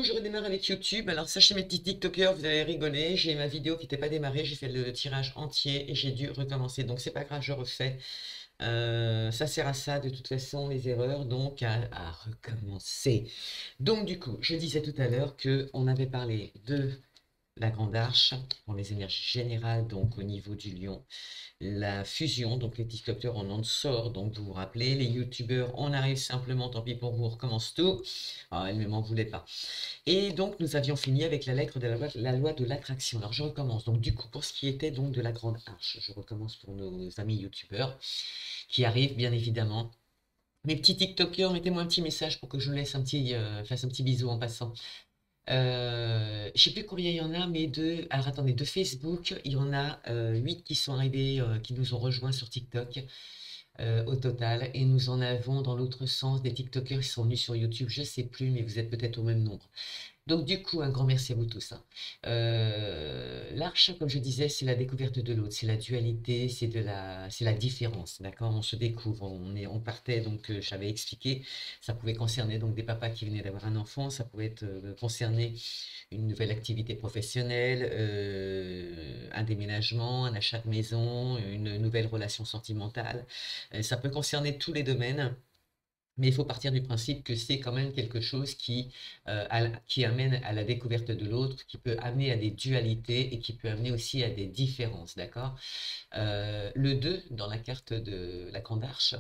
coup, je redémarre avec YouTube. Alors, sachez mes petits TikTokers, vous allez rigoler. J'ai ma vidéo qui n'était pas démarrée. J'ai fait le tirage entier et j'ai dû recommencer. Donc, c'est pas grave, je refais. Ça sert à ça, de toute façon, les erreurs, donc à recommencer. Donc, du coup, je disais tout à l'heure que on avait parlé de la Grande Arche pour les énergies générales, donc au niveau du lion. La fusion, donc les TikTokers, on en sort, donc vous vous rappelez, les YouTubeurs, on arrive simplement, tant pis pour vous, on recommence tout. Ah, elle ne m'en voulait pas. Et donc, nous avions fini avec la lettre de la loi de l'attraction. Alors, je recommence. Donc, du coup, pour ce qui était donc de la Grande Arche, je recommence pour nos amis YouTubeurs qui arrivent, bien évidemment. Mes petits TikTokers, mettez-moi un petit message pour que je laisse fasse un petit bisou en passant. Je sais plus combien il y en a, mais alors attendez, de Facebook, il y en a 8 qui sont arrivés, qui nous ont rejoints sur TikTok au total. Et nous en avons dans l'autre sens des TikTokers qui sont venus sur YouTube, je sais plus, mais vous êtes peut-être au même nombre. Donc du coup, un grand merci à vous tous, hein. L'arche, comme je disais, c'est la découverte de l'autre, c'est la dualité, c'est la différence, d'accord? On se découvre, on partait, donc j'avais expliqué, ça pouvait concerner donc des papas qui venaient d'avoir un enfant, ça pouvait être concerner une nouvelle activité professionnelle, un déménagement, un achat de maison, une nouvelle relation sentimentale. Ça peut concerner tous les domaines. Mais il faut partir du principe que c'est quand même quelque chose qui amène à la découverte de l'autre, qui peut amener à des dualités et qui peut amener aussi à des différences, d'accord? Le 2 dans la carte de la Grande Arche,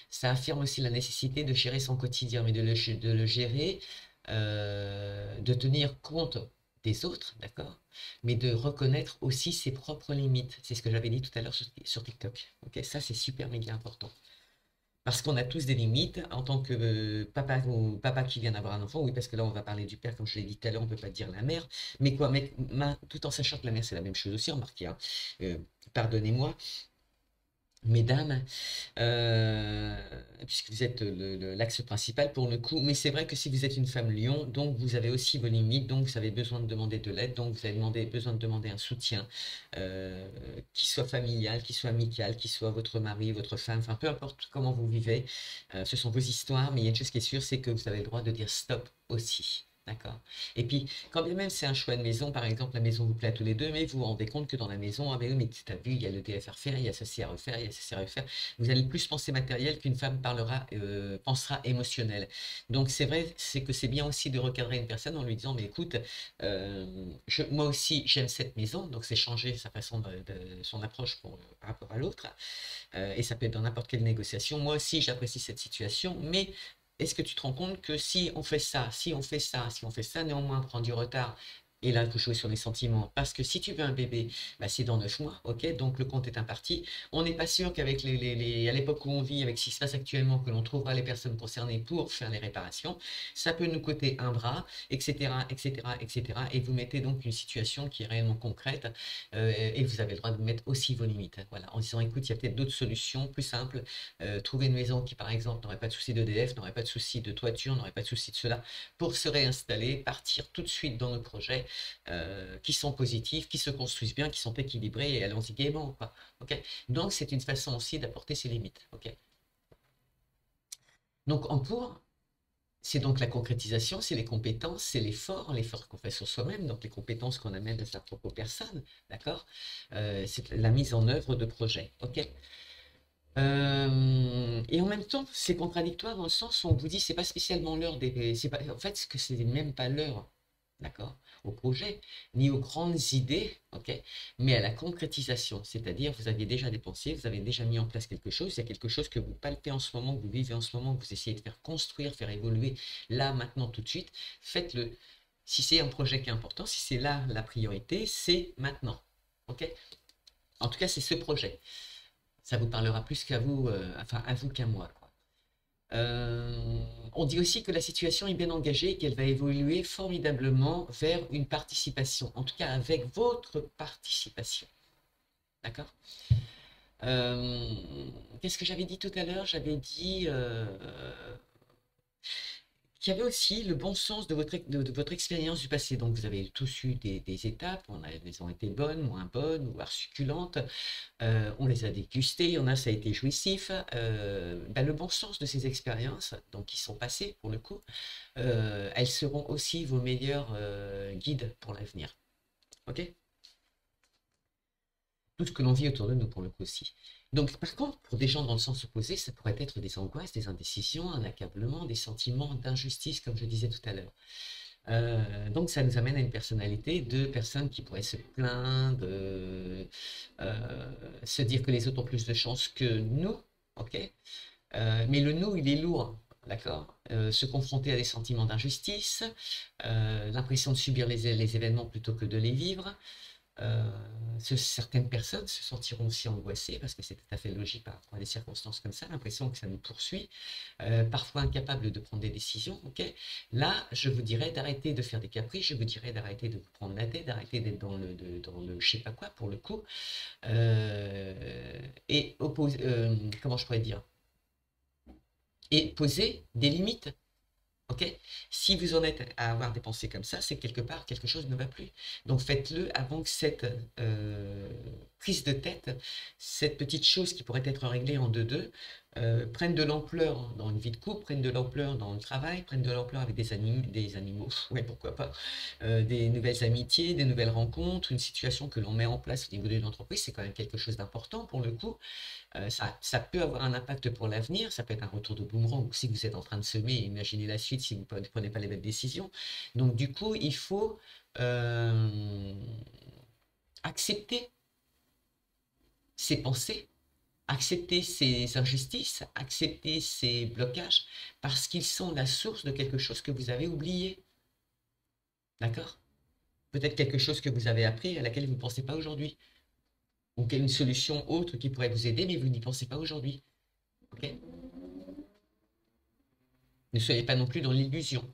ça affirme aussi la nécessité de gérer son quotidien, mais de le gérer, de tenir compte des autres, d'accord? Mais de reconnaître aussi ses propres limites. C'est ce que j'avais dit tout à l'heure sur TikTok. Ok, ça, c'est super méga important. Parce qu'on a tous des limites en tant que papa ou papa qui vient d'avoir un enfant. Oui, parce que là, on va parler du père, comme je l'ai dit tout à l'heure, on ne peut pas dire la mère. Mais quoi, tout en sachant que la mère, c'est la même chose aussi, remarquez, hein. Euh, Pardonnez-moi, mesdames, euh, puisque vous êtes l'axe principal pour le coup. Mais c'est vrai que si vous êtes une femme lion, donc vous avez aussi vos limites, donc vous avez besoin de demander de l'aide, donc vous avez besoin de demander un soutien, euh, qui soit familial, qui soit amical, qui soit votre mari, votre femme, enfin peu importe comment vous vivez, ce sont vos histoires, mais il y a une chose qui est sûre, c'est que vous avez le droit de dire stop aussi. D'accord. Et puis, quand bien même c'est un choix de maison, par exemple, la maison vous plaît à tous les deux, mais vous vous rendez compte que dans la maison, ah ben oui, mais tu as vu, il y a le DF à refaire, il y a ceci à refaire, il y a ceci à refaire. Vous allez plus penser matériel qu'une femme pensera émotionnel. Donc c'est vrai, c'est que c'est bien aussi de recadrer une personne en lui disant, mais écoute, moi aussi j'aime cette maison, donc c'est changer sa façon son approche par rapport à l'autre. Et ça peut être dans n'importe quelle négociation. Moi aussi j'apprécie cette situation, mais est-ce que tu te rends compte que si on fait ça, si on fait ça, si on fait ça, néanmoins, on prend du retard. Et là, il faut jouer sur les sentiments. Parce que si tu veux un bébé, bah, c'est dans 9 mois, ok? Donc le compte est imparti. On n'est pas sûr qu'avec à l'époque où on vit, avec ce qui se passe actuellement, que l'on trouvera les personnes concernées pour faire les réparations. Ça peut nous coûter un bras, etc., etc., etc. Et vous mettez donc une situation qui est réellement concrète, et vous avez le droit de mettre aussi vos limites. Voilà, en disant, écoute, il y a peut-être d'autres solutions plus simples. Trouver une maison qui, par exemple, n'aurait pas de souci d'EDF, n'aurait pas de souci de toiture, n'aurait pas de souci de cela, pour se réinstaller, partir tout de suite dans nos projets qui sont positifs, qui se construisent bien, qui sont équilibrés, et allons-y gaiement, quoi. Okay. Donc, c'est une façon aussi d'apporter ses limites. Okay. Donc, en cours, c'est donc la concrétisation, c'est les compétences, c'est l'effort qu'on fait sur soi-même, donc les compétences qu'on amène de sa propre personne, d'accord? C'est la mise en œuvre de projets, ok? Et en même temps, c'est contradictoire dans le sens où on vous dit c'est pas spécialement l'heure c'est pas, en fait, ce que c'est même pas l'heure, d'accord, au projet, ni aux grandes idées, ok, mais à la concrétisation. C'est-à-dire, vous aviez déjà dépensé, vous avez déjà mis en place quelque chose, il y a quelque chose que vous palpez en ce moment, que vous vivez en ce moment, que vous essayez de faire construire, faire évoluer, là, maintenant, tout de suite, faites-le. Si c'est un projet qui est important, si c'est là la priorité, c'est maintenant, ok. En tout cas, c'est ce projet. Ça vous parlera plus qu'à vous, enfin à vous qu'à moi, quoi. On dit aussi que la situation est bien engagée et qu'elle va évoluer formidablement vers une participation, en tout cas avec votre participation. D'accord? Qu'est-ce que j'avais dit tout à l'heure? J'avais dit qu'il y avait aussi le bon sens de votre expérience du passé. Donc, vous avez tous eu des étapes, elles ont été bonnes, moins bonnes, voire succulentes. On les a dégustées, il y en a, ça a été jouissif. Ben, le bon sens de ces expériences, donc qui sont passées pour le coup, elles seront aussi vos meilleurs guides pour l'avenir. Ok? Tout ce que l'on vit autour de nous pour le coup aussi. Donc, par contre, pour des gens dans le sens opposé, ça pourrait être des angoisses, des indécisions, un accablement, des sentiments d'injustice, comme je disais tout à l'heure. Donc, ça nous amène à une personnalité de personnes qui pourraient se plaindre, se dire que les autres ont plus de chance que nous, ok? Mais le nous, il est lourd, d'accord? Se confronter à des sentiments d'injustice, l'impression de subir les événements plutôt que de les vivre. Euh, Certaines personnes se sentiront aussi angoissées parce que c'est tout à fait logique par rapport à des circonstances comme ça, l'impression que ça nous poursuit, parfois incapables de prendre des décisions. Ok, là, je vous dirais d'arrêter de faire des caprices, je vous dirais d'arrêter de vous prendre la tête, d'arrêter d'être dans le je sais pas quoi pour le coup, et comment je pourrais dire, et poser des limites. Ok? Si vous en êtes à avoir des pensées comme ça, c'est que quelque part quelque chose ne va plus. Donc faites-le avant que cette prise de tête, cette petite chose qui pourrait être réglée en deux-deux, prenne de l'ampleur dans une vie de couple, prenne de l'ampleur dans le travail, prenne de l'ampleur avec des animaux, ouais, pourquoi pas, des nouvelles amitiés, des nouvelles rencontres, une situation que l'on met en place au niveau d'une entreprise, c'est quand même quelque chose d'important pour le coup. Ça peut avoir un impact pour l'avenir, ça peut être un retour de boomerang si vous êtes en train de semer, imaginez la suite si vous ne prenez pas les mêmes décisions. Donc du coup, il faut accepter ces pensées, accepter ces injustices, accepter ces blocages, parce qu'ils sont la source de quelque chose que vous avez oublié. D'accord? Peut-être quelque chose que vous avez appris à laquelle vous ne pensez pas aujourd'hui. Ou une solution autre qui pourrait vous aider, mais vous n'y pensez pas aujourd'hui. Ok? Ne soyez pas non plus dans l'illusion.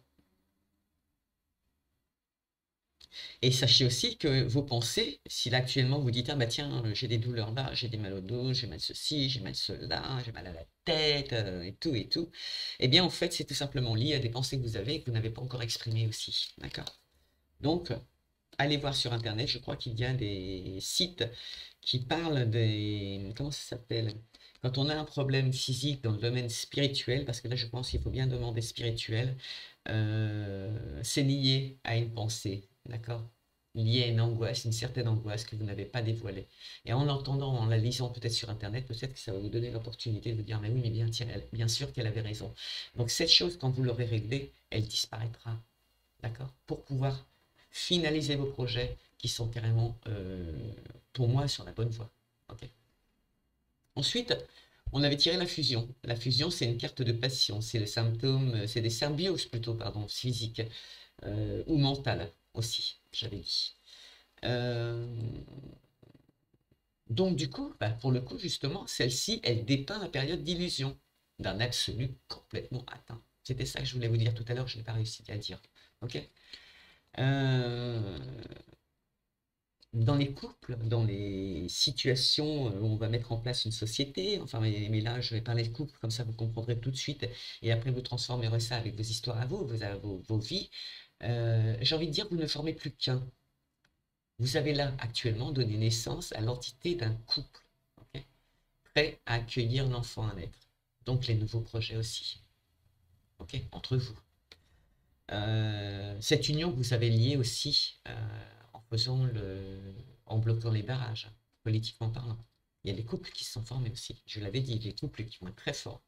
Et sachez aussi que vos pensées, si là actuellement vous dites, ah bah tiens, j'ai des douleurs là, j'ai des mal au dos, j'ai mal ceci, j'ai mal cela, j'ai mal à la tête, et tout, eh bien en fait c'est tout simplement lié à des pensées que vous avez et que vous n'avez pas encore exprimées aussi. D'accord? Donc, allez voir sur Internet, je crois qu'il y a des sites qui parlent des... Comment ça s'appelle? Quand on a un problème physique dans le domaine spirituel, parce que là je pense qu'il faut bien demander spirituel, c'est lié à une pensée, d'accord? Lié à une angoisse, une certaine angoisse que vous n'avez pas dévoilée. Et en l'entendant, en la lisant peut-être sur Internet, peut-être que ça va vous donner l'opportunité de vous dire, mais oui, mais bien, tiens, bien sûr qu'elle avait raison. Donc cette chose, quand vous l'aurez réglée, elle disparaîtra, d'accord? Pour pouvoir finaliser vos projets qui sont carrément, pour moi, sur la bonne voie. Ok. Ensuite, on avait tiré la fusion. La fusion, c'est une carte de passion. C'est le symptôme, c'est des symbioses plutôt, pardon, physiques ou mentales aussi, j'avais dit. Euh, donc du coup, bah, pour le coup, justement, celle-ci, elle dépeint la période d'illusion d'un absolu complètement atteint. C'était ça que je voulais vous dire tout à l'heure, je n'ai pas réussi à dire. Ok. Euh, Dans les couples, dans les situations où on va mettre en place une société, enfin, mais là, je vais parler de couple, comme ça vous comprendrez tout de suite, et après vous transformerez ça avec vos histoires à vous, vos vies. J'ai envie de dire, vous ne formez plus qu'un. Vous avez là actuellement donné naissance à l'entité d'un couple, ok, prêt à accueillir l'enfant à naître. Donc les nouveaux projets aussi, ok, entre vous. Cette union que vous avez liée aussi en faisant en bloquant les barrages, politiquement parlant. Il y a des couples qui se sont formés aussi. Je l'avais dit, des couples qui vont être très forts.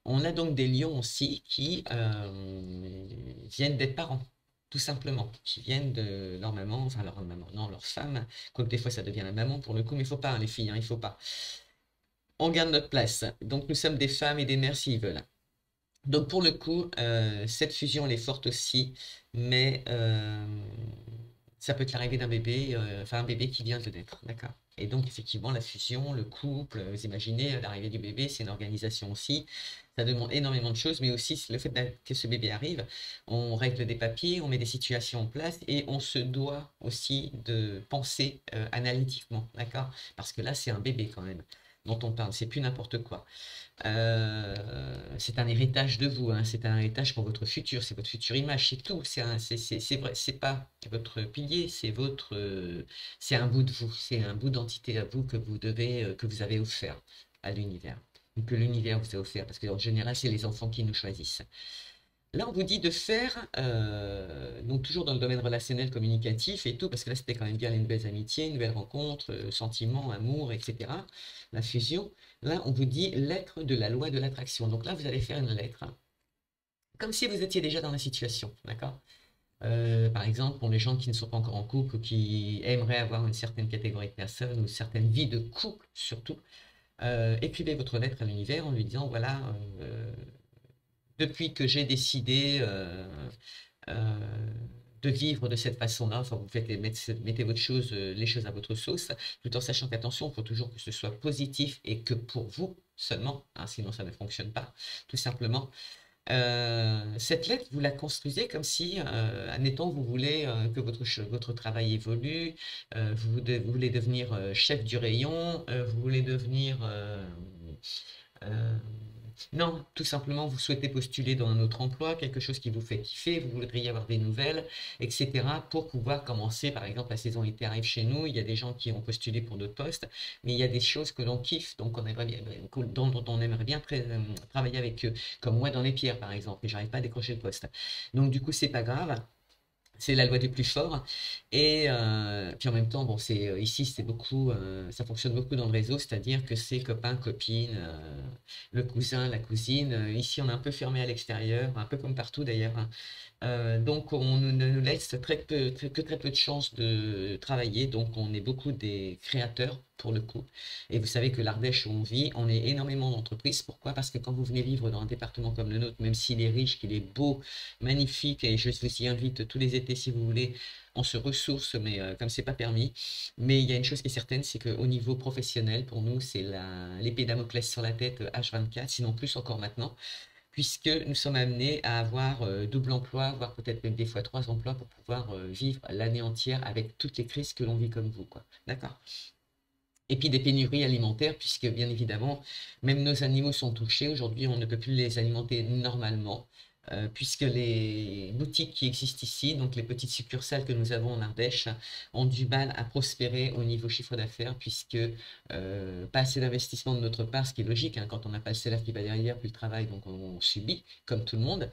On a donc des lions aussi qui viennent d'être parents, tout simplement, qui viennent de leur maman, enfin leur maman, non, leur femme, quoique des fois ça devient la maman pour le coup, mais il ne faut pas, hein, les filles, hein, il ne faut pas. On garde notre place. Donc nous sommes des femmes et des mères s'ils veulent. Donc pour le coup, cette fusion elle est forte aussi, mais ça peut être l'arrivée d'un bébé, enfin un bébé qui vient de naître, d'accord? Et donc effectivement la fusion, le couple, vous imaginez l'arrivée du bébé, c'est une organisation aussi, ça demande énormément de choses, mais aussi le fait que ce bébé arrive, on règle des papiers, on met des situations en place et on se doit aussi de penser analytiquement, d'accord? Parce que là c'est un bébé quand même. dont on parle, c'est plus n'importe quoi. C'est un héritage de vous, hein, c'est un héritage pour votre futur, c'est votre future image, c'est tout. C'est vrai, c'est pas votre pilier, c'est un bout de vous, c'est un bout d'entité à vous que vous devez, que vous avez offert à l'univers, ou que l'univers vous a offert, parce qu'en général, c'est les enfants qui nous choisissent. Là, on vous dit de faire, donc toujours dans le domaine relationnel, communicatif et tout, parce que là, c'était quand même bien les nouvelles amitiés, nouvelles rencontres, sentiments, amour, etc. La fusion. Là, on vous dit lettre de la loi de l'attraction. Donc là, vous allez faire une lettre, comme si vous étiez déjà dans la situation, d'accord? Par exemple, pour les gens qui ne sont pas encore en couple ou qui aimeraient avoir une certaine catégorie de personnes ou une certaine vie de couple surtout, écrivez votre lettre à l'univers en lui disant, voilà, depuis que j'ai décidé de vivre de cette façon-là, enfin vous faites, mettez votre chose, les choses à votre sauce, tout en sachant qu'attention, il faut toujours que ce soit positif et que pour vous seulement, hein, sinon ça ne fonctionne pas, tout simplement. Cette lettre, vous la construisez comme si, admettons, vous voulez que votre travail évolue, vous voulez devenir chef du rayon, vous voulez devenir euh, non, tout simplement, vous souhaitez postuler dans un autre emploi, quelque chose qui vous fait kiffer, vous voudriez avoir des nouvelles, etc. pour pouvoir commencer. Par exemple, la saison été arrive chez nous, il y a des gens qui ont postulé pour d'autres postes, mais il y a des choses que l'on kiffe, donc on aimerait bien, dont on aimerait bien travailler avec eux, comme moi dans les pierres, par exemple, et j'arrive pas à décrocher le poste. Donc du coup, c'est pas grave. C'est la loi du plus fort. Et puis en même temps, bon, ici, c'est beaucoup, ça fonctionne beaucoup dans le réseau, c'est-à-dire que c'est copains, copines, le cousin, la cousine. Ici, on est un peu fermé à l'extérieur, un peu comme partout d'ailleurs, hein. Donc, on nous laisse que très peu de chances de travailler. Donc, on est beaucoup des créateurs pour le coup. Et vous savez que l'Ardèche où on vit, on est énormément d'entreprises. Pourquoi? Parce que quand vous venez vivre dans un département comme le nôtre, même s'il est riche, qu'il est beau, magnifique, et je vous y invite tous les étés si vous voulez, on se ressource, mais comme c'est pas permis. Mais il y a une chose qui est certaine, c'est qu'au niveau professionnel, pour nous, c'est l'épée Damoclès sur la tête H24, sinon plus encore maintenant, puisque nous sommes amenés à avoir double emploi, voire peut-être même des fois trois emplois pour pouvoir vivre l'année entière avec toutes les crises que l'on vit comme vous, quoi. D'accord? Et puis des pénuries alimentaires, puisque bien évidemment, même nos animaux sont touchés. Aujourd'hui, on ne peut plus les alimenter normalement, puisque les boutiques qui existent ici, donc les petites succursales que nous avons en Ardèche, ont du mal à prospérer au niveau chiffre d'affaires, puisque pas assez d'investissement de notre part, ce qui est logique, hein, quand on n'a pas le salaire qui va derrière, plus le travail, donc on subit, comme tout le monde.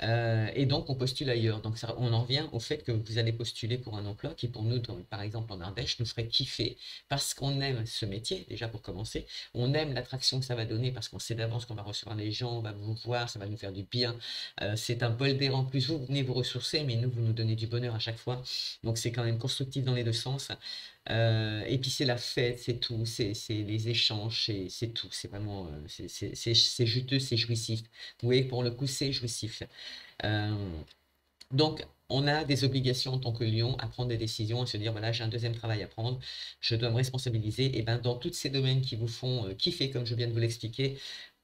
Et donc, on postule ailleurs. Donc, on en revient au fait que vous allez postuler pour un emploi qui, pour nous, par exemple en Ardèche, nous ferait kiffer parce qu'on aime ce métier, déjà pour commencer. On aime l'attraction que ça va donner parce qu'on sait d'avance qu'on va recevoir les gens, on va vous voir, ça va nous faire du bien. C'est un bol d'air en plus. Vous venez vous ressourcer, mais nous, vous nous donnez du bonheur à chaque fois. Donc, c'est quand même constructif dans les deux sens. Et puis c'est la fête, c'est tout, c'est les échanges, c'est tout, c'est vraiment, c'est juteux, c'est jouissif. Vous voyez, pour le coup, c'est jouissif. Euh, donc, on a des obligations en tant que lion à prendre des décisions, à se dire, voilà, j'ai un deuxième travail à prendre, je dois me responsabiliser. Et ben, dans tous ces domaines qui vous font kiffer, comme je viens de vous l'expliquer,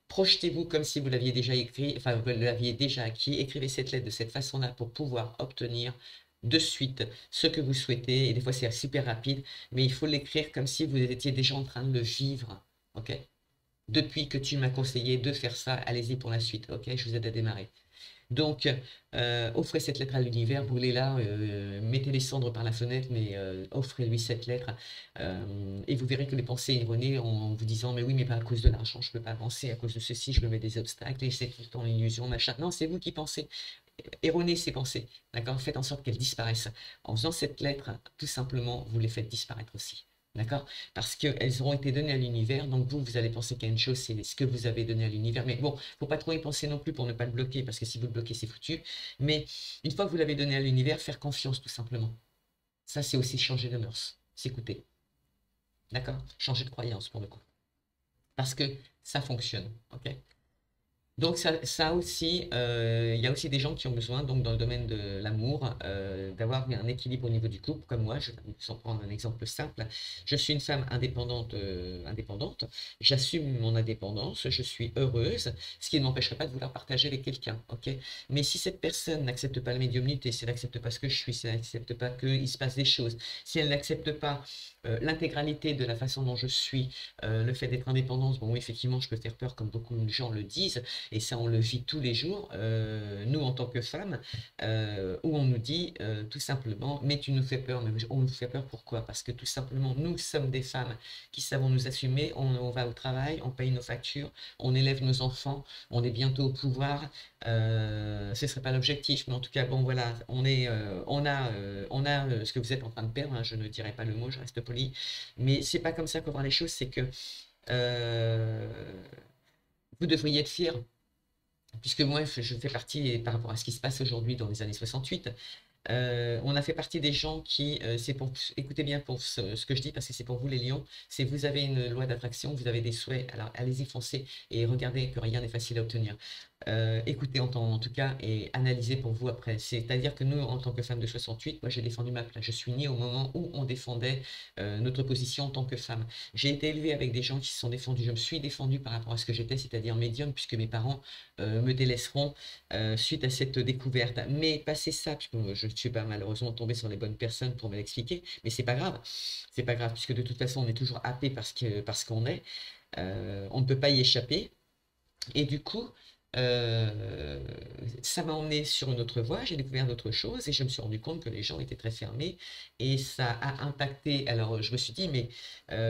projetez-vous comme si vous l'aviez déjà écrit, enfin, vous l'aviez déjà acquis. Écrivez cette lettre de cette façon-là pour pouvoir obtenir de suite ce que vous souhaitez. Et des fois, c'est super rapide, mais il faut l'écrire comme si vous étiez déjà en train de le vivre. OK? Depuis que tu m'as conseillé de faire ça, allez-y pour la suite. OK? Je vous aide à démarrer. Donc, offrez cette lettre à l'univers, brûlez-la, mettez les cendres par la fenêtre, mais offrez-lui cette lettre. Et vous verrez que les pensées erronées en vous disant, mais oui, mais pas à cause de l'argent, je ne peux pas avancer, à cause de ceci, je me mets des obstacles, et c'est tout le temps l'illusion, machin. Non, c'est vous qui pensez. Erronez ces pensées, d'accord? Faites en sorte qu'elles disparaissent. En faisant cette lettre, tout simplement, vous les faites disparaître aussi. D'accord? Parce qu'elles auront été données à l'univers, donc vous allez penser qu'il y a une chose, c'est ce que vous avez donné à l'univers. Mais bon, faut pas trop y penser non plus pour ne pas le bloquer, parce que si vous le bloquez, c'est foutu. Mais une fois que vous l'avez donné à l'univers, faire confiance tout simplement. Ça, c'est aussi changer de mœurs, s'écouter. D'accord? Changer de croyance pour le coup. Parce que ça fonctionne, ok? Donc ça aussi, il y a aussi des gens qui ont besoin, donc dans le domaine de l'amour, d'avoir un équilibre au niveau du couple, comme moi. Je vais vous en prendre un exemple simple. Je suis une femme indépendante. J'assume mon indépendance, je suis heureuse, ce qui ne m'empêcherait pas de vouloir partager avec quelqu'un, ok? Mais si cette personne n'accepte pas la médiumnité, si elle n'accepte pas ce que je suis, si elle n'accepte pas qu'il se passe des choses, si elle n'accepte pas l'intégralité de la façon dont je suis, le fait d'être indépendante, bon oui, effectivement, je peux faire peur, comme beaucoup de gens le disent, et ça, on le vit tous les jours, nous, en tant que femmes, où on nous dit tout simplement, mais tu nous fais peur. Mais on nous fait peur pourquoi? Parce que tout simplement, nous sommes des femmes qui savons nous assumer, on va au travail, on paye nos factures, on élève nos enfants, on est bientôt au pouvoir. Ce ne serait pas l'objectif, mais en tout cas, bon, voilà, on a ce que vous êtes en train de perdre, hein, je ne dirai pas le mot, je reste poli, mais c'est pas comme ça qu'on voit les choses, c'est que euh, vous devriez être fiers puisque moi, je fais partie, par rapport à ce qui se passe aujourd'hui dans les années 68, on a fait partie des gens qui, c'est pour, écoutez bien pour ce que je dis, parce que c'est pour vous les lions, c'est vous avez une loi d'attraction, vous avez des souhaits, alors allez-y, foncez, et regardez que rien n'est facile à obtenir. Écoutez en tout cas et analysez pour vous après. C'est-à-dire que nous, en tant que femme de 68, moi j'ai défendu ma place. Je suis née au moment où on défendait notre position en tant que femme. J'ai été élevée avec des gens qui se sont défendus. Je me suis défendue par rapport à ce que j'étais, c'est-à-dire médium, puisque mes parents me délaisseront suite à cette découverte. Mais passé ça, puisque je ne suis pas malheureusement tombée sur les bonnes personnes pour me l'expliquer, mais c'est pas grave. C'est pas grave, puisque de toute façon, on est toujours happé parce qu'on est. On ne peut pas y échapper. Et du coup, euh, ça m'a emmené sur une autre voie, j'ai découvert d'autres choses et je me suis rendu compte que les gens étaient très fermés et ça a impacté. Alors, je me suis dit, mais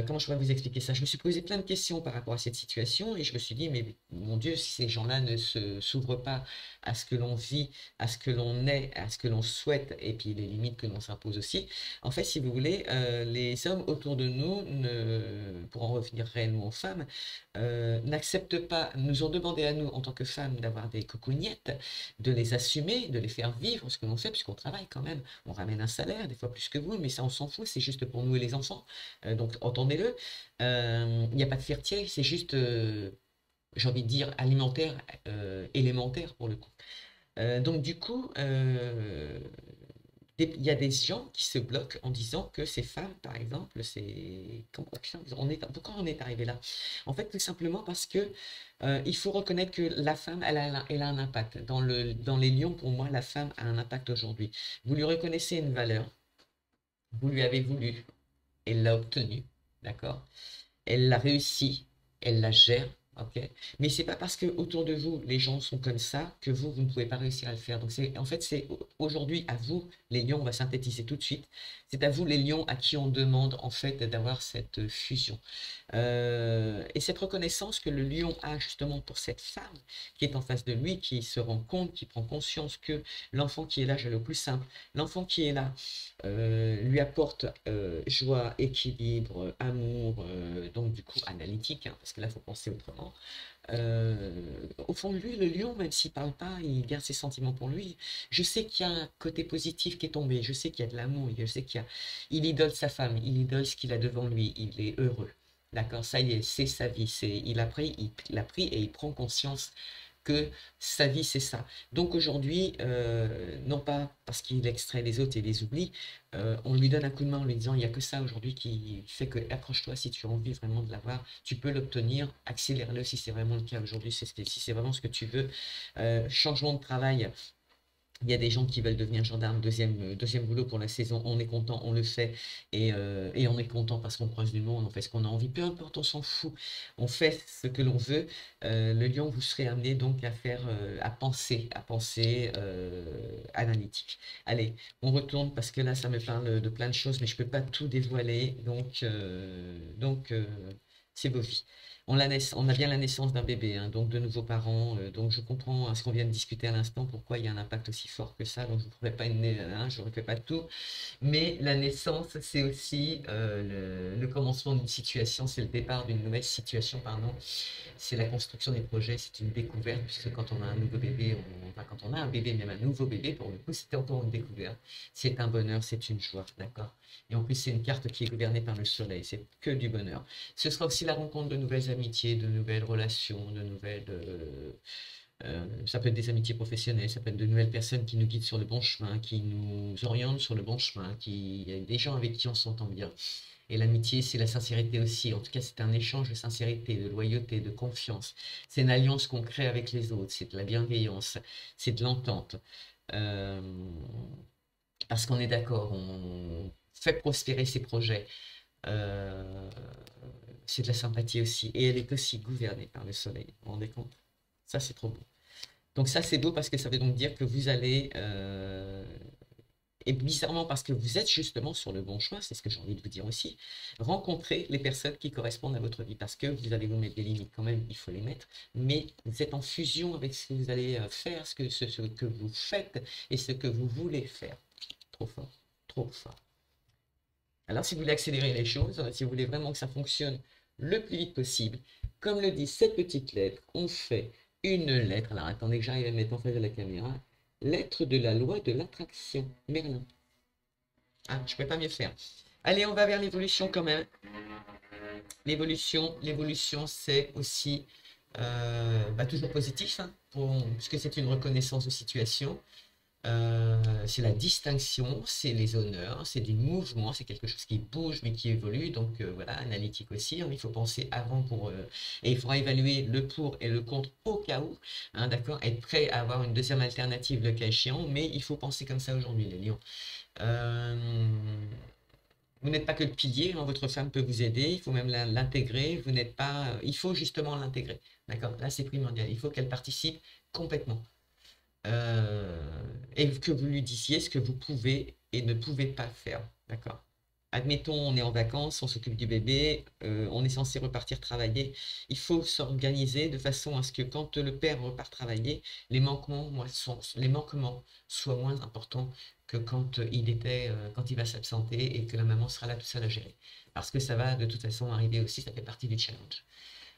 comment je pourrais vous expliquer ça? Je me suis posé plein de questions par rapport à cette situation et je me suis dit, mais mon Dieu, si ces gens-là ne s'ouvrent pas à ce que l'on vit, à ce que l'on est, à ce que l'on souhaite et puis les limites que l'on s'impose aussi, en fait, si vous voulez, les hommes autour de nous, pour en revenir réellement aux femmes, n'acceptent pas, nous ont demandé à nous, en tant que femmes, d'avoir des cocognettes, de les assumer, de les faire vivre, ce que l'on fait, puisqu'on travaille quand même. On ramène un salaire, des fois plus que vous, mais ça, on s'en fout, c'est juste pour nous et les enfants. Donc, entendez-le. Il n'y a pas de fierté, c'est juste, j'ai envie de dire, alimentaire, élémentaire pour le coup. Donc, du coup, il y a des gens qui se bloquent en disant que ces femmes, par exemple, c'est... Putain, pourquoi on est arrivé là? En fait, tout simplement parce que il faut reconnaître que la femme, elle a un impact. Dans les lions, pour moi, la femme a un impact aujourd'hui. Vous lui reconnaissez une valeur, vous lui avez voulu, elle l'a obtenue, d'accord? Elle l'a réussi, elle la gère, ok? Mais c'est pas parce que autour de vous les gens sont comme ça que vous ne pouvez pas réussir à le faire. Donc en fait c'est aujourd'hui à vous les lions, on va synthétiser tout de suite. C'est à vous les lions à qui on demande en fait d'avoir cette fusion. Et cette reconnaissance que le lion a justement pour cette femme qui est en face de lui, qui se rend compte, qui prend conscience que l'enfant qui est là, je le plus simple, l'enfant qui est là lui apporte joie, équilibre, amour, donc du coup analytique, hein, parce que là, il faut penser autrement. Au fond de lui, le lion, même s'il parle pas, il garde ses sentiments pour lui. Je sais qu'il y a un côté positif qui est tombé, je sais qu'il y a de l'amour, je sais il idole sa femme, il idole ce qu'il a devant lui, il est heureux. D'accord, ça y est, c'est sa vie, il a pris et il prend conscience que sa vie, c'est ça. Donc aujourd'hui, non pas parce qu'il extrait les autres et les oublie, on lui donne un coup de main en lui disant, il n'y a que ça aujourd'hui qui fait que accroche-toi si tu as envie vraiment de l'avoir, tu peux l'obtenir, accélère-le si c'est vraiment le cas aujourd'hui, si c'est vraiment ce que tu veux. Changement de travail, il y a des gens qui veulent devenir gendarme, deuxième boulot pour la saison, on est content, on le fait, et on est content parce qu'on croise du monde, on fait ce qu'on a envie, peu importe, on s'en fout, on fait ce que l'on veut. Le lion, vous serez amené donc à faire, à penser analytique. Allez, on retourne parce que là, ça me parle de plein de choses, mais je peux pas tout dévoiler, donc c'est vos vies. On a bien la naissance d'un bébé, hein, donc de nouveaux parents. Donc je comprends ce qu'on vient de discuter à l'instant, pourquoi il y a un impact aussi fort que ça. Donc je ne ferai pas je ne refais pas tout. Mais la naissance, c'est aussi le commencement d'une situation, c'est le départ d'une nouvelle situation, pardon. C'est la construction des projets, c'est une découverte, puisque quand on a un nouveau bébé, enfin quand on a un bébé, même un nouveau bébé, pour le coup, c'était encore une découverte. C'est un bonheur, c'est une joie, d'accord? Et en plus, c'est une carte qui est gouvernée par le soleil, c'est que du bonheur. Ce sera aussi la rencontre de nouvelles amitiés, de nouvelles relations, de nouvelles... ça peut être des amitiés professionnelles, ça peut être de nouvelles personnes qui nous guident sur le bon chemin, qui nous orientent sur le bon chemin, il y a des gens avec qui on s'entend bien. Et l'amitié, c'est la sincérité aussi. En tout cas, c'est un échange de sincérité, de loyauté, de confiance. C'est une alliance qu'on crée avec les autres, c'est de la bienveillance, c'est de l'entente. Euh, Parce qu'on est d'accord, on fait prospérer ses projets. Euh, c'est de la sympathie aussi. Et elle est aussi gouvernée par le soleil. Vous vous rendez compte? Ça, c'est trop beau. Donc ça, c'est beau parce que ça veut donc dire que vous allez, et bizarrement parce que vous êtes justement sur le bon chemin, c'est ce que j'ai envie de vous dire aussi, rencontrer les personnes qui correspondent à votre vie parce que vous allez vous mettre des limites quand même, il faut les mettre, mais vous êtes en fusion avec ce que vous allez faire, ce que vous faites et ce que vous voulez faire. Trop fort, trop fort. Alors si vous voulez accélérer les choses, si vous voulez vraiment que ça fonctionne le plus vite possible, comme le dit cette petite lettre, on fait une lettre. Alors attendez que j'arrive à mettre en face de la caméra. Lettre de la loi de l'attraction. Merlin. Ah, je ne peux pas mieux faire. Allez, on va vers l'évolution quand même. L'évolution, c'est aussi toujours positif, hein, puisque c'est une reconnaissance de situation. C'est la distinction, c'est les honneurs, c'est du mouvement, c'est quelque chose qui bouge mais qui évolue. Donc voilà, analytique aussi, hein, il faut penser avant et il faudra évaluer le pour et le contre au cas où, hein, d'accord, être prêt à avoir une deuxième alternative le cas échéant, mais il faut penser comme ça aujourd'hui, les lions. Euh, Vous n'êtes pas que le pilier, hein, votre femme peut vous aider, il faut même l'intégrer, vous n'êtes pas, il faut justement l'intégrer, d'accord, là c'est primordial, il faut qu'elle participe complètement. Et que vous lui disiez ce que vous pouvez et ne pouvez pas faire. D'accord? Admettons, on est en vacances, on s'occupe du bébé, on est censé repartir travailler. Il faut s'organiser de façon à ce que quand le père repart travailler, les manquements soient moins importants que quand il va s'absenter et que la maman sera là tout seule à gérer. Parce que ça va de toute façon arriver aussi, ça fait partie du challenge.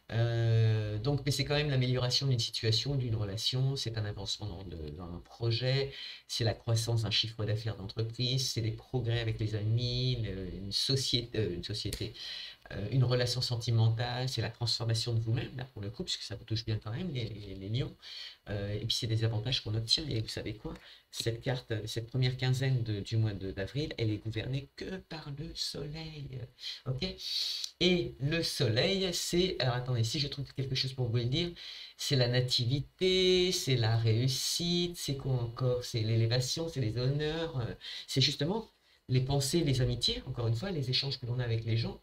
Mais c'est quand même l'amélioration d'une situation, d'une relation, c'est un avancement dans un projet, c'est la croissance d'un chiffre d'affaires d'entreprise, c'est des progrès avec les amis, une relation sentimentale, c'est la transformation de vous-même, là pour le coup, puisque ça vous touche bien quand même, les lions. Et puis c'est des avantages qu'on obtient. Et vous savez quoi? Cette carte, cette première quinzaine du mois d'avril, elle est gouvernée que par le soleil. Ok? Et le soleil, c'est... Alors attendez, si je trouve quelque chose pour vous le dire, c'est la nativité, c'est la réussite, c'est quoi encore? C'est l'élévation, c'est les honneurs, c'est justement les pensées, les amitiés, encore une fois, les échanges que l'on a avec les gens.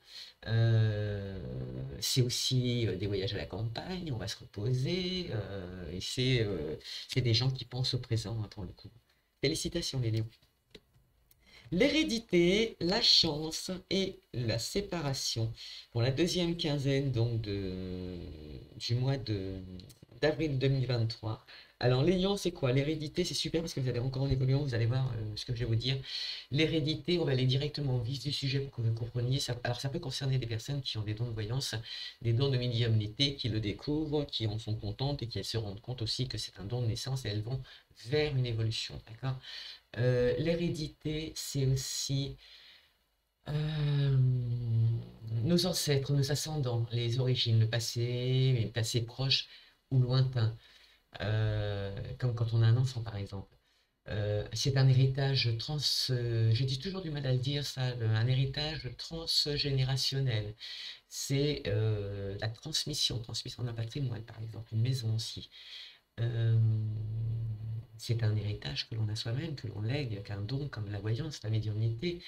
Euh, c'est aussi des voyages à la campagne, on va se reposer, et c'est des gens qui pensent au présent, hein, pour le coup. Félicitations les Léons. L'hérédité, la chance et la séparation. Pour la deuxième quinzaine donc du mois d'avril 2023. Alors les lions, c'est quoi? L'hérédité, c'est super parce que vous allez encore en évoluant, vous allez voir ce que je vais vous dire. L'hérédité, on va aller directement au vif du sujet pour que vous compreniez. Alors ça peut concerner des personnes qui ont des dons de voyance, des dons de médiumnité, qui le découvrent, qui en sont contentes et qui se rendent compte aussi que c'est un don de naissance et elles vont vers une évolution, d'accord? L'hérédité, c'est aussi euh, nos ancêtres, nos ascendants, les origines, le passé proche ou lointain, comme quand on a un enfant par exemple. C'est un héritage j'ai dit toujours du mal à le dire ça, un héritage transgénérationnel. C'est la transmission d'un patrimoine par exemple, une maison aussi. Euh, c'est un héritage que l'on a soi-même, que l'on lègue, qu'un don comme la voyance, la médiumnité.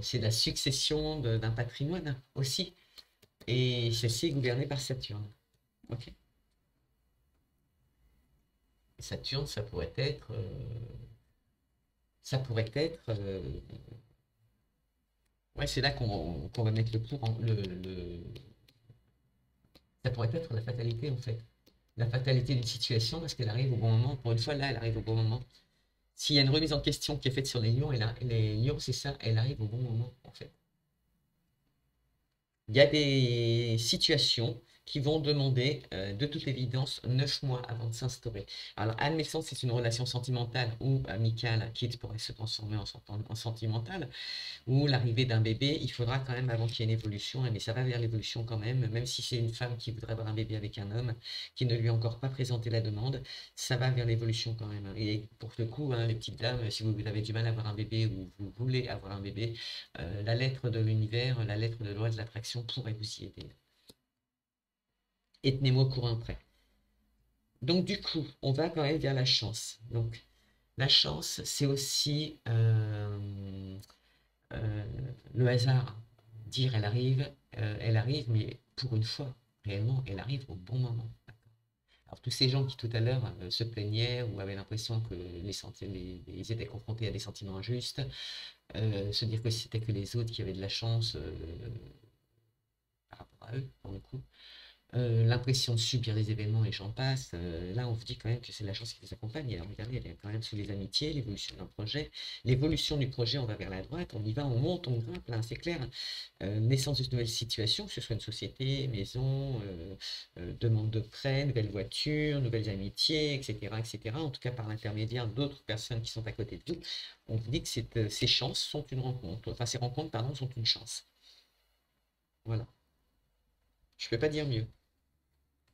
C'est la succession d'un patrimoine aussi. Et ceci est gouverné par Saturne. Ok. Saturne, ça pourrait être. Ouais, c'est là qu'on va mettre le pour. Ça pourrait être la fatalité en fait. La fatalité d'une situation parce qu'elle arrive au bon moment. Pour une fois, là, elle arrive au bon moment. S'il y a une remise en question qui est faite sur les lions, les lions, c'est ça, elle arrive au bon moment, en fait. Il y a des situations qui vont demander, de toute évidence, 9 mois avant de s'instaurer. Alors, admettons, c'est une relation sentimentale ou amicale qui pourrait se transformer en sentimentale, ou l'arrivée d'un bébé, il faudra quand même avant qu'il y ait une évolution, mais ça va vers l'évolution quand même si c'est une femme qui voudrait avoir un bébé avec un homme, qui ne lui a encore pas présenté la demande, ça va vers l'évolution quand même. Et pour le coup, hein, les petites dames, si vous avez du mal à avoir un bébé ou vous voulez avoir un bébé, la lettre de l'univers, la lettre de loi de l'attraction pourrait vous y aider. Et tenez-moi au courant après. Donc du coup, on va quand même vers la chance. Donc la chance, c'est aussi le hasard. Dire elle arrive, mais pour une fois, réellement, elle arrive au bon moment. Alors tous ces gens qui tout à l'heure se plaignaient ou avaient l'impression que ils étaient confrontés à des sentiments injustes, se dire que c'était que les autres qui avaient de la chance par rapport à eux, pour le coup, l'impression de subir les événements et j'en passe, là on vous dit quand même que c'est la chance qui vous accompagne. Et alors regardez, elle est quand même sous les amitiés, l'évolution d'un projet. L'évolution du projet, on va vers la droite, on y va, on monte, on grimpe, là c'est clair. Naissance de nouvelles situations, que ce soit une société, maison, demande de prêt, nouvelles voitures, nouvelles amitiés, etc., etc. En tout cas par l'intermédiaire d'autres personnes qui sont à côté de vous, on vous dit que ces chances sont une rencontre, enfin ces rencontres, pardon, sont une chance. Voilà. Je ne peux pas dire mieux.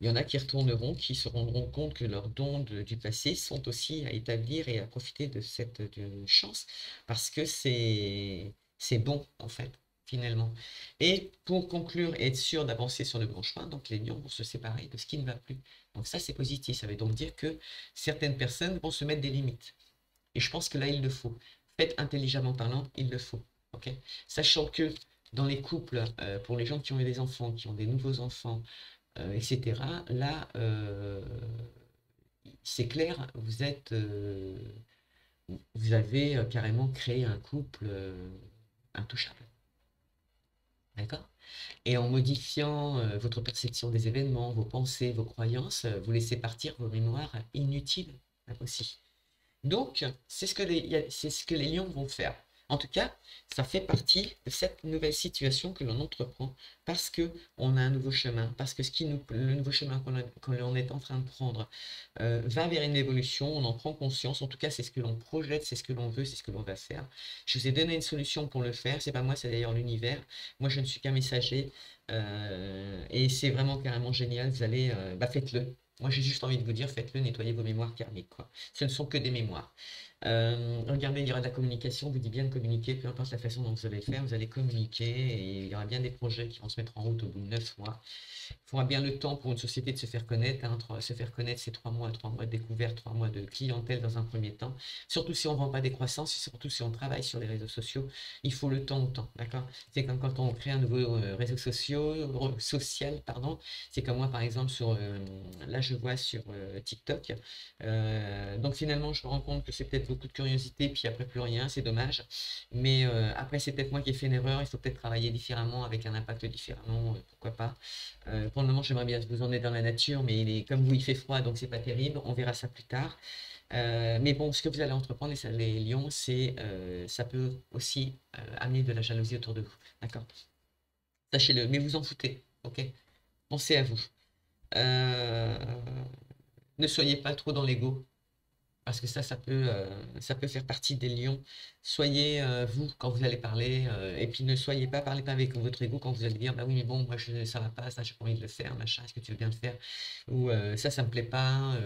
Il y en a qui retourneront, qui se rendront compte que leurs dons du passé sont aussi à établir et à profiter de cette chance, parce que c'est bon, en fait, finalement. Et pour conclure et être sûr d'avancer sur le bon chemin, donc les lions vont se séparer de ce qui ne va plus. Donc ça, c'est positif. Ça veut donc dire que certaines personnes vont se mettre des limites. Et je pense que là, il le faut. Faites intelligemment parlant, il le faut. Ok. Sachant que dans les couples, pour les gens qui ont eu des enfants, qui ont des nouveaux enfants, etc. Là, c'est clair, vous avez carrément créé un couple intouchable. D'accord? Et en modifiant votre perception des événements, vos pensées, vos croyances, vous laissez partir vos mémoires inutiles aussi. Donc, c'est ce que les lions vont faire. En tout cas, ça fait partie de cette nouvelle situation que l'on entreprend parce que on a un nouveau chemin, parce que le nouveau chemin qu'on l'on est en train de prendre va vers une évolution, on en prend conscience. En tout cas, c'est ce que l'on projette, c'est ce que l'on veut, c'est ce que l'on va faire. Je vous ai donné une solution pour le faire. C'est pas moi, c'est d'ailleurs l'univers. Moi, je ne suis qu'un messager et c'est vraiment carrément génial. Vous allez, faites-le. Moi, j'ai juste envie de vous dire, faites-le, nettoyez vos mémoires karmiques, quoi. Ce ne sont que des mémoires. Regardez, il y aura de la communication, on vous dit bien de communiquer, peu importe la façon dont vous allez faire, vous allez communiquer et il y aura bien des projets qui vont se mettre en route au bout de 9 mois. Il faudra bien le temps pour une société de se faire connaître. Hein. Se faire connaître, c'est 3 mois de découverte, 3 mois de clientèle dans un premier temps. Surtout si on ne vend pas des croissances, surtout si on travaille sur les réseaux sociaux, il faut le temps au temps, d'accord? C'est comme quand on crée un nouveau réseau social, pardon. C'est comme moi, par exemple, là je vois sur TikTok. Donc finalement, je me rends compte que c'est peut-être beaucoup de curiosité, puis après plus rien, c'est dommage. Mais après, c'est peut-être moi qui ai fait une erreur, il faut peut-être travailler différemment, avec un impact différemment, pourquoi pas. Pour le moment, j'aimerais bien vous emmener dans la nature, mais comme vous, il fait froid, donc c'est pas terrible. On verra ça plus tard. Mais bon, ce que vous allez entreprendre, les lions, ça peut aussi amener de la jalousie autour de vous. D'accord? Sachez-le, mais vous en foutez. Ok? Pensez à vous. Euh, Ne soyez pas trop dans l'ego. Parce que ça peut faire partie des lions. Soyez vous quand vous allez parler, et puis ne soyez pas, parlez pas avec votre ego quand vous allez dire, bah oui, mais bon, moi ça va pas, ça j'ai pas envie de le faire, machin, est-ce que tu veux bien le faire? Ou ça me plaît pas,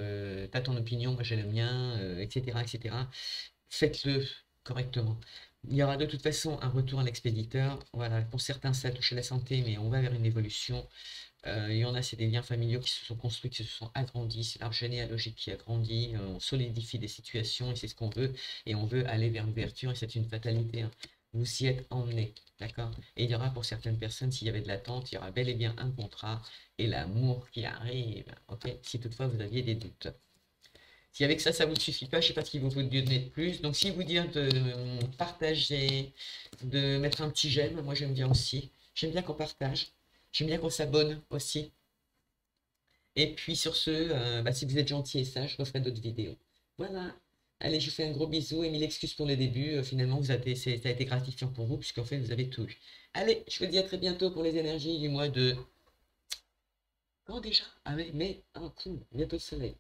t'as ton opinion, moi j'ai le mien, etc., etc. Faites-le correctement. Il y aura de toute façon un retour à l'expéditeur. Voilà, pour certains, ça a touché la santé, mais on va vers une évolution. Il y en a, c'est des liens familiaux qui se sont construits, qui se sont agrandis, c'est l'arbre généalogique qui a grandi, on solidifie des situations et c'est ce qu'on veut, et on veut aller vers l'ouverture et c'est une fatalité. Hein. Vous y êtes emmenés, d'accord? Et il y aura pour certaines personnes, s'il y avait de l'attente, il y aura bel et bien un contrat et l'amour qui arrive, ok? Si toutefois vous aviez des doutes. Si avec ça, ça vous suffit pas, je sais pas ce qu'il vous faut donner de plus. Donc si vous dire de partager, de mettre un petit j'aime, moi j'aime bien aussi. J'aime bien qu'on partage. J'aime bien qu'on s'abonne aussi. Et puis sur ce, si vous êtes gentil et sage, je referai d'autres vidéos. Voilà. Allez, je vous fais un gros bisou et mille excuses pour le début. Finalement, ça a été gratifiant pour vous, puisqu'en fait, vous avez tout eu. Allez, je vous dis à très bientôt pour les énergies du mois de Quand déjà? Ah mais, cool, bientôt le soleil.